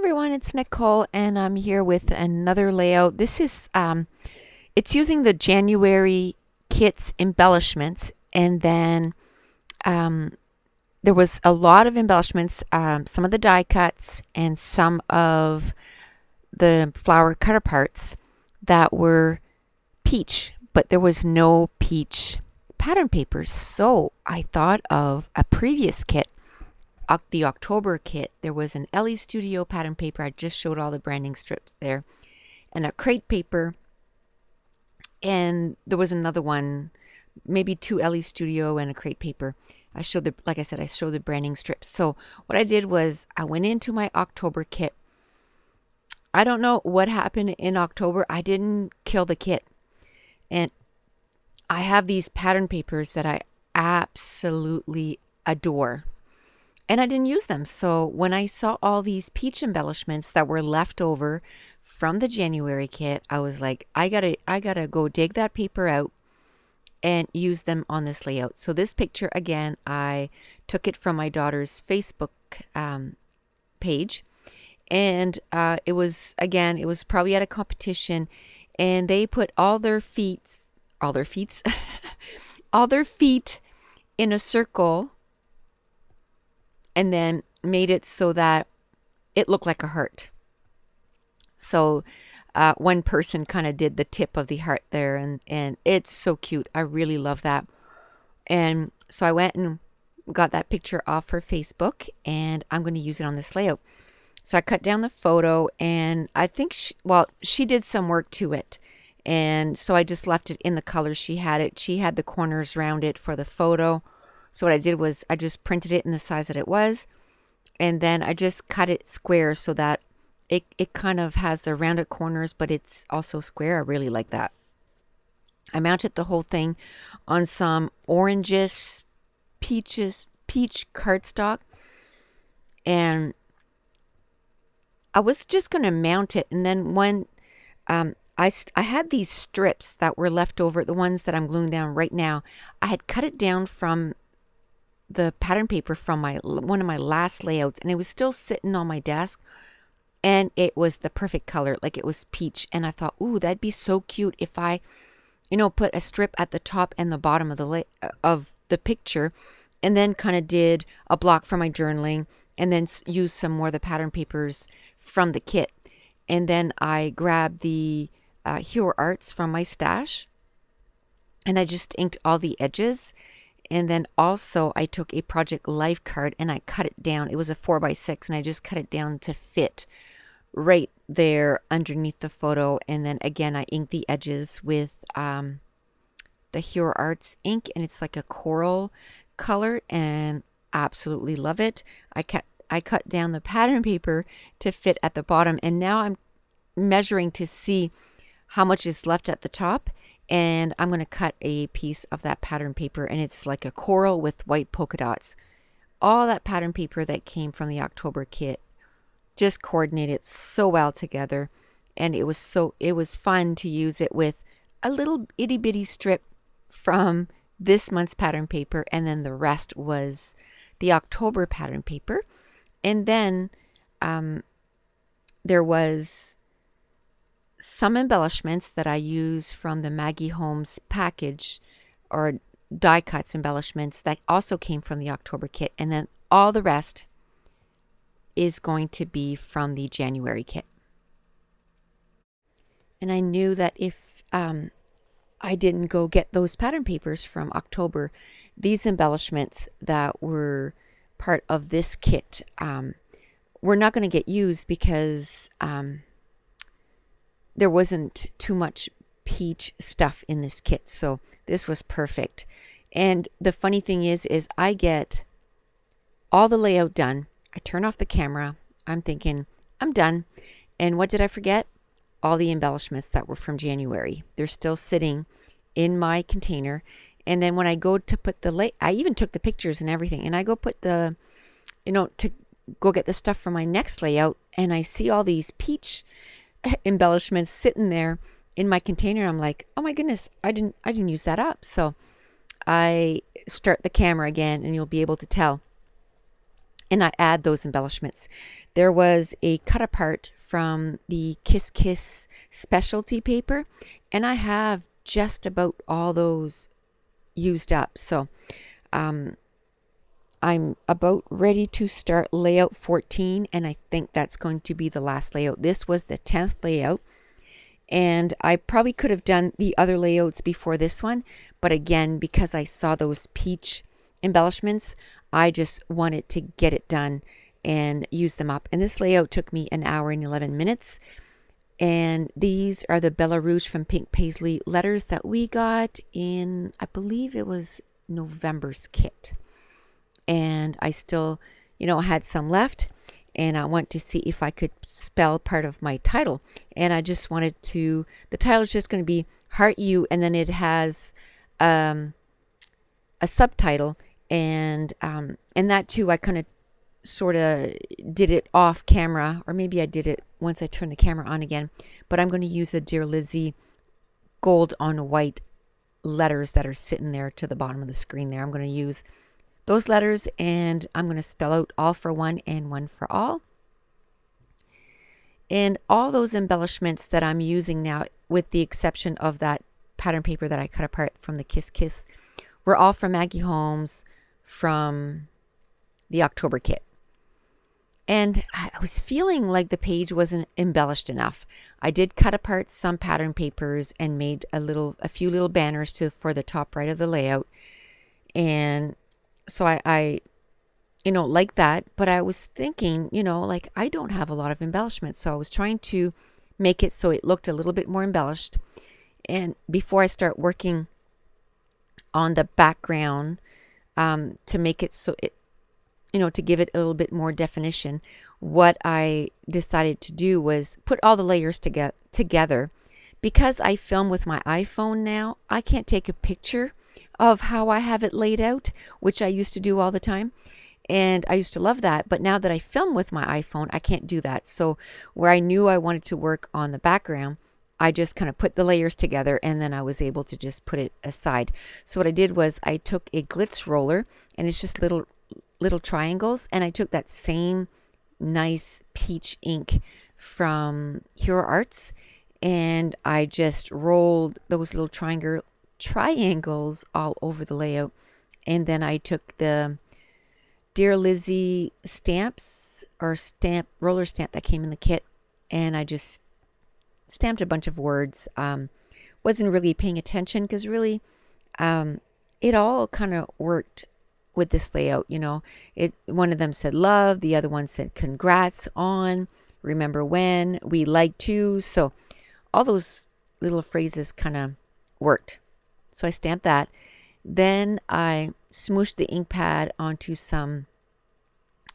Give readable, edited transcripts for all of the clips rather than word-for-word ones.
everyone, it's Nicole and I'm here with another layout. This is it's using the January kit's embellishments, and then there was a lot of embellishments, some of the die cuts and some of the flower cutter parts that were peach, but there was no peach pattern papers. So I thought of a previous kit, the October kit. There was an Ellie Studio pattern paper. I just showed all the branding strips there, and a crate paper, and there was another one, maybe two Ellie Studio and a crate paper. I showed the, like I said, I showed the branding strips. So what I did was I went into my October kit. I don't know what happened in October. I didn't kill the kit, and I have these pattern papers that I absolutely adore, and I didn't use them. So when I saw all these peach embellishments that were left over from the January kit, I was like, I gotta go dig that paper out and use them on this layout. So this picture, again, I took it from my daughter's Facebook page, and it was probably at a competition, and they put all their feet all their feet in a circle, and then made it so that it looked like a heart. So one person kind of did the tip of the heart there, and it's so cute. I really love that. And so I went and got that picture off her Facebook, and I'm going to use it on this layout. So I cut down the photo, and I think she did some work to it. And so I just left it in the colors she had it. She had the corners around it for the photo. So what I did was I just printed it in the size that it was, and then I just cut it square so that it kind of has the rounded corners, but it's also square. I really like that. I mounted the whole thing on some orangish peach cardstock, and I was just going to mount it. And then when I had these strips that were left over, the ones that I'm gluing down right now, I had cut it down from the pattern paper from one of my last layouts, and it was still sitting on my desk, and it was the perfect color, like it was peach. And I thought, ooh, that'd be so cute if I, put a strip at the top and the bottom of the picture, and then kind of did a block for my journaling, and then use some more of the pattern papers from the kit. And then I grabbed the Hero Arts from my stash, and I just inked all the edges. And then also I took a Project Life card and I cut it down. It was a 4x6, and I just cut it down to fit right there underneath the photo. And then again, I inked the edges with the Hero Arts ink, and it's like a coral color, and absolutely love it. I cut down the pattern paper to fit at the bottom, and now I'm measuring to see how much is left at the top, and I'm going to cut a piece of that pattern paper, and it's like a coral with white polka dots. All that pattern paper that came from the October kit just coordinated so well together, and it was fun to use it with a little itty bitty strip from this month's pattern paper, and then the rest was the October pattern paper. And then there was some embellishments that I use from the Maggie Holmes package, or die cuts embellishments, that also came from the October kit, and then all the rest is going to be from the January kit. And I knew that if I didn't go get those pattern papers from October, these embellishments that were part of this kit were not going to get used, because there wasn't too much peach stuff in this kit. So this was perfect. And the funny thing is I get all the layout done. I turn off the camera. I'm thinking, I'm done. And what did I forget? All the embellishments that were from January. They're still sitting in my container. And then when I go to put I even took the pictures and everything, and I go put to go get the stuff for my next layout, and I see all these peach embellishments sitting there in my container. I'm like, oh my goodness, I didn't use that up. So I start the camera again, and you'll be able to tell. and I add those embellishments. There was a cut apart from the Kiss Kiss specialty paper, and I have just about all those used up. So I'm about ready to start layout 14, and I think that's going to be the last layout. This was the 10th layout, and I probably could have done the other layouts before this one, but again, because I saw those peach embellishments, I just wanted to get it done and use them up. And this layout took me an hour and 11 minutes. And these are the Bella Rouge from Pink Paisley letters that we got in, I believe it was November's kit. And I still, had some left. And I want to see if I could spell part of my title. And I just wanted to, the title is just going to be Heart You, and then it has a subtitle. And that too, I kind of sort of did it off camera, or maybe I did it once I turned the camera on again. But I'm going to use the Dear Lizzie gold on white letters that are sitting there to the bottom of the screen there. I'm going to use those letters, and I'm going to spell out all for one and one for all. And all those embellishments that I'm using now, with the exception of that pattern paper that I cut apart from the Kiss Kiss, were all from Maggie Holmes from the October kit. And I was feeling like the page wasn't embellished enough. I did cut apart some pattern papers and made a few little banners for the top right of the layout. And so I like that, but I was thinking, like I don't have a lot of embellishments. So I was trying to make it so it looked a little bit more embellished. And before I start working on the background, to make it so it, to give it a little bit more definition, what I decided to do was put all the layers together. Because I film with my iPhone now, I can't take a picture of how I have it laid out, which I used to do all the time. And I used to love that. But now that I film with my iPhone, I can't do that. So where I knew I wanted to work on the background, I just kind of put the layers together, and then I was able to just put it aside. So what I did was I took a glitz roller, and it's just little triangles, and I took that same nice peach ink from Hero Arts, and I just rolled those little triangles all over the layout. And then I took the Dear Lizzie stamps, or roller stamp that came in the kit, and I just stamped a bunch of words. Wasn't really paying attention because really it all kind of worked with this layout. One of them said love, the other one said congrats on, remember when, we like to. So all those little phrases kind of worked. So I stamped that. Then I smooshed the ink pad onto some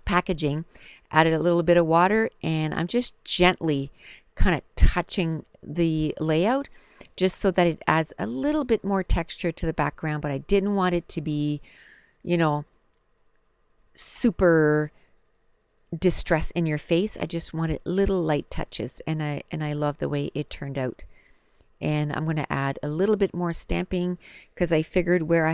packaging, added a little bit of water, and I'm just gently kind of touching the layout just so that it adds a little bit more texture to the background. But I didn't want it to be, super distress in your face. I just wanted little light touches, and I love the way it turned out. And I'm going to add a little bit more stamping because I figured where I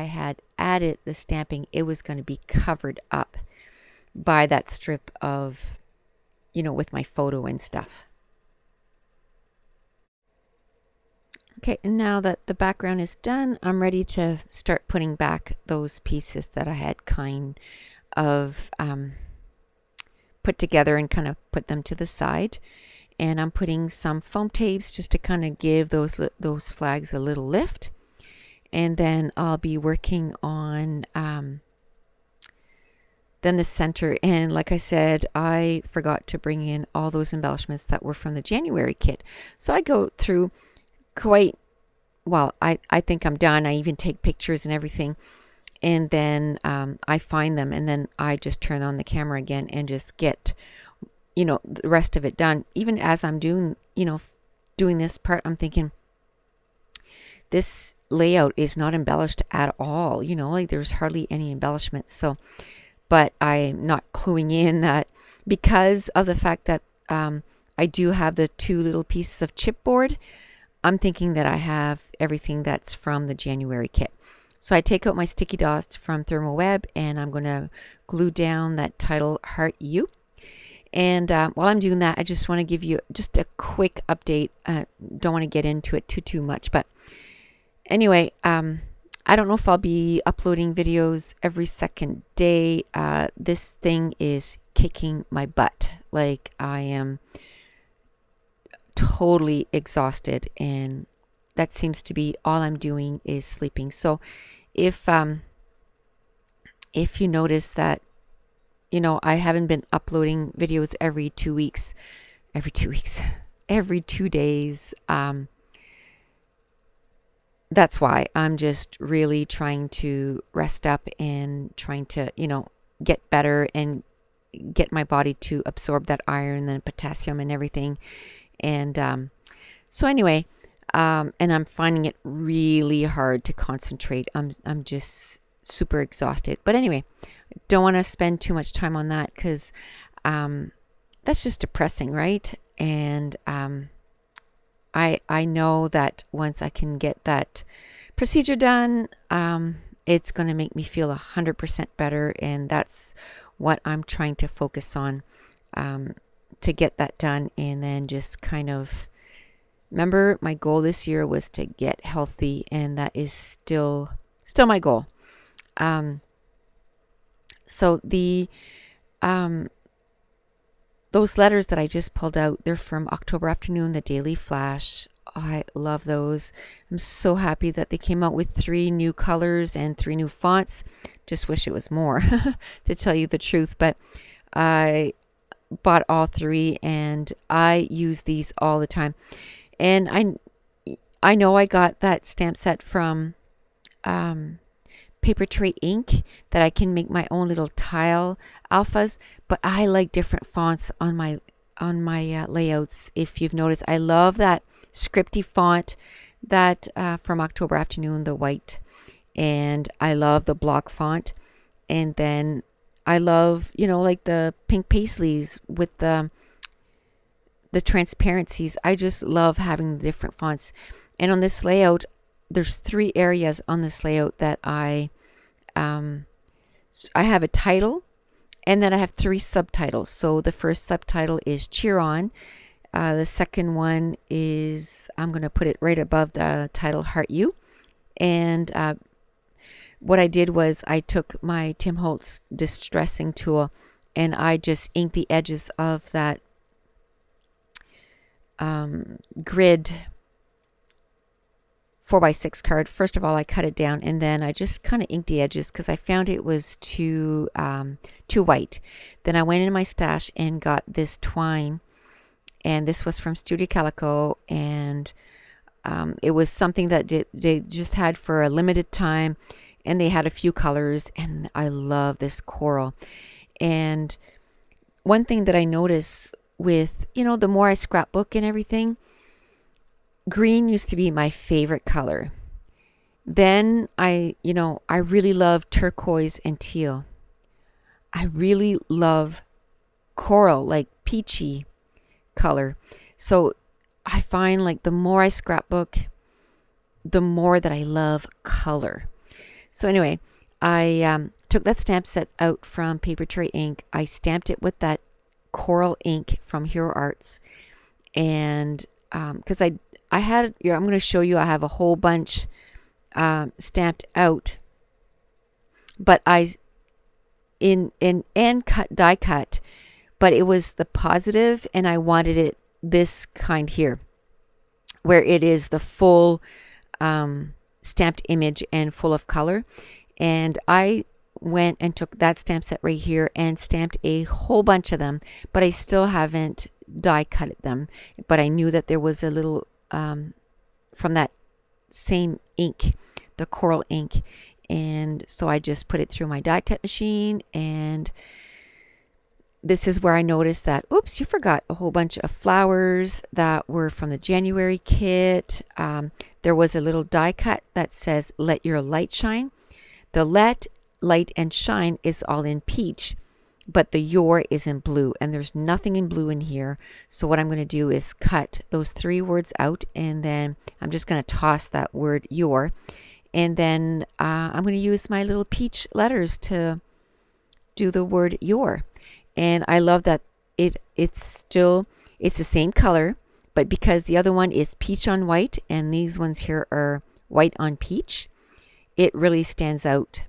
had added the stamping, it was going to be covered up by that strip of, with my photo and stuff. Okay, and now that the background is done, I'm ready to start putting back those pieces that I had kind of put together and kind of put them to the side. And I'm putting some foam tapes just to kind of give those flags a little lift. And then I'll be working on then the center. And like I said, I forgot to bring in all those embellishments that were from the January kit. So I go through quite well. I think I'm done. I even take pictures and everything. And then I find them, and then I just turn on the camera again and just get the rest of it done. Even as I'm doing this part, I'm thinking this layout is not embellished at all. Like there's hardly any embellishments. So, but I'm not cluing in that because of the fact that I do have the two little pieces of chipboard, I'm thinking that I have everything that's from the January kit. So I take out my sticky dots from Thermal Web, and I'm going to glue down that title Heart You. And while I'm doing that, I just want to give you just a quick update. Don't want to get into it too much, but anyway, I don't know if I'll be uploading videos every second day. This thing is kicking my butt. Like, I am totally exhausted, and that seems to be all I'm doing is sleeping. So if you notice that, you know, I haven't been uploading videos every 2 weeks, every 2 days, that's why. I'm just really trying to rest up and trying to, you know, get better and get my body to absorb that iron and potassium and everything. And so anyway, and I'm finding it really hard to concentrate. I'm just super exhausted. But anyway, don't want to spend too much time on that, because that's just depressing, right? And I know that once I can get that procedure done, it's going to make me feel 100% better, and that's what I'm trying to focus on, to get that done. And then just kind of remember, my goal this year was to get healthy, and that is still my goal. So the those letters that I just pulled out, they're from October Afternoon, the Daily Flash. I love those. I'm so happy that they came out with 3 new colors and 3 new fonts. Just wish it was more, to tell you the truth. But I bought all 3, and I use these all the time. And I know I got that stamp set from Paper Tray Ink, that I can make my own little tile alphas, but I like different fonts on my layouts. If you've noticed, I love that scripty font that from October Afternoon, the white, and I love the block font. And then I love, you know, like the pink paisleys with the transparencies. I just love having the different fonts. And on this layout, there's 3 areas on this layout that I have a title, and then I have 3 subtitles. So the first subtitle is Cheer On. The second one is, I'm going to put it right above the title, Heart You. And what I did was I took my Tim Holtz distressing tool, and I just inked the edges of that grid 4x6 card. First of all, I cut it down, and then I just kind of inked the edges because I found it was too white. Then I went in my stash and got this twine, and this was from Studio Calico, and it was something that they just had for a limited time, and they had a few colors, and I love this coral. And one thing that I noticed with, you know, the more I scrapbook and everything, green used to be my favorite color. Then I really love turquoise and teal. I really love coral, like peachy color. So I find, like, the more I scrapbook, the more that I love color. So anyway, I took that stamp set out from Paper Tray Ink. I stamped it with that coral ink from Hero Arts, and because I had, I'm going to show you, I have a whole bunch stamped out, but I die cut, but it was the positive, and I wanted it this kind here, where it is the full stamped image and full of color. And I went and took that stamp set right here and stamped a whole bunch of them, but I still haven't die cut them. But I knew that there was a little from that same ink, the coral ink, and so I just put it through my die cut machine. And this is where I noticed that, oops, you forgot a whole bunch of flowers that were from the January kit. There was a little die cut that says Let Your Light Shine. The let, light, and shine is all in peach, but the your is in blue, and there's nothing in blue in here. So what I'm going to do is cut those 3 words out, and then I'm just going to toss that word your, And then I'm going to use my little peach letters to do the word your. And I love that it's the same color, but because the other one is peach on white and these ones here are white on peach, it really stands out,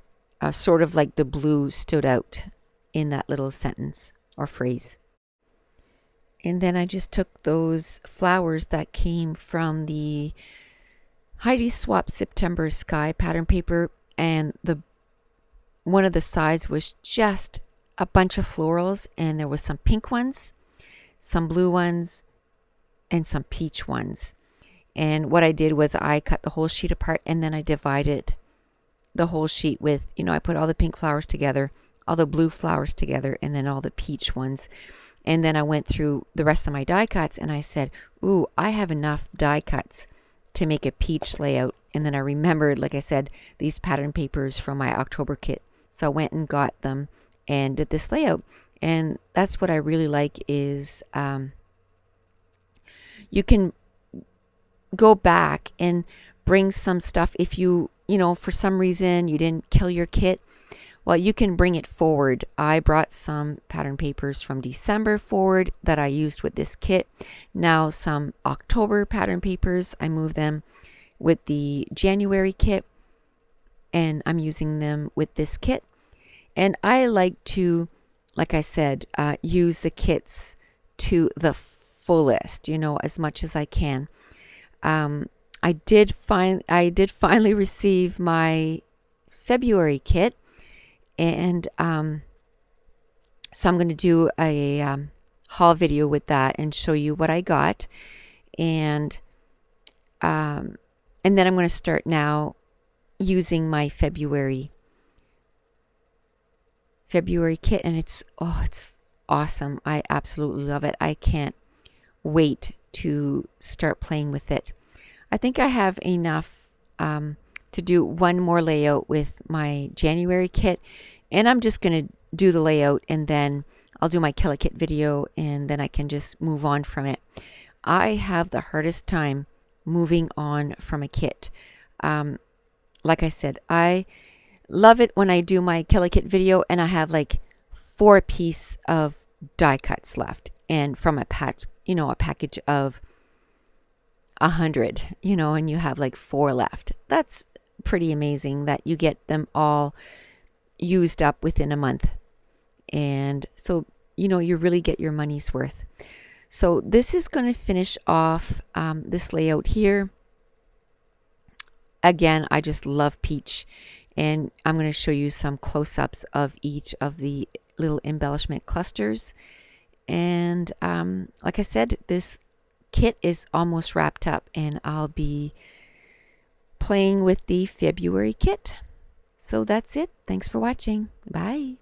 sort of like the blue stood out in that little sentence or phrase. And then I just took those flowers that came from the Heidi Swap September Sky pattern paper, and one of the sides was just a bunch of florals, and there was some pink ones, some blue ones, and some peach ones. And what I did was I cut the whole sheet apart, and then I divided the whole sheet with, I put all the pink flowers together, all the blue flowers together, and then all the peach ones. And then I went through the rest of my die cuts and I said, ooh, I have enough die cuts to make a peach layout. And then I remembered, like I said, these pattern papers from my October kit. So I went and got them and did this layout. And that's what I really like is you can go back and bring some stuff if for some reason you didn't kill your kit. Well, you can bring it forward. I brought some pattern papers from December forward that I used with this kit. Now some October pattern papers, I moved them with the January kit, and I'm using them with this kit. And I like to, like I said, use the kits to the fullest, as much as I can. I did finally receive my February kit. And so I'm going to do a haul video with that and show you what I got. And then I'm going to start now using my February kit. And it's awesome. I absolutely love it. I can't wait to start playing with it. I think I have enough to do one more layout with my January kit, and I'm just going to do the layout and then I'll do my Kill a Kit video and then I can just move on from it. I have the hardest time moving on from a kit. Like I said, I love it when I do my Kill a Kit video and I have like 4 pieces of die cuts left, and from a package of 100, and you have like 4 left. That's pretty amazing that you get them all used up within a month. And so, you really get your money's worth. So this is going to finish off this layout here. Again, I just love peach, and I'm going to show you some close-ups of each of the little embellishment clusters. And like I said, this kit is almost wrapped up, and I'll be playing with the February kit. So that's it. Thanks for watching. Bye.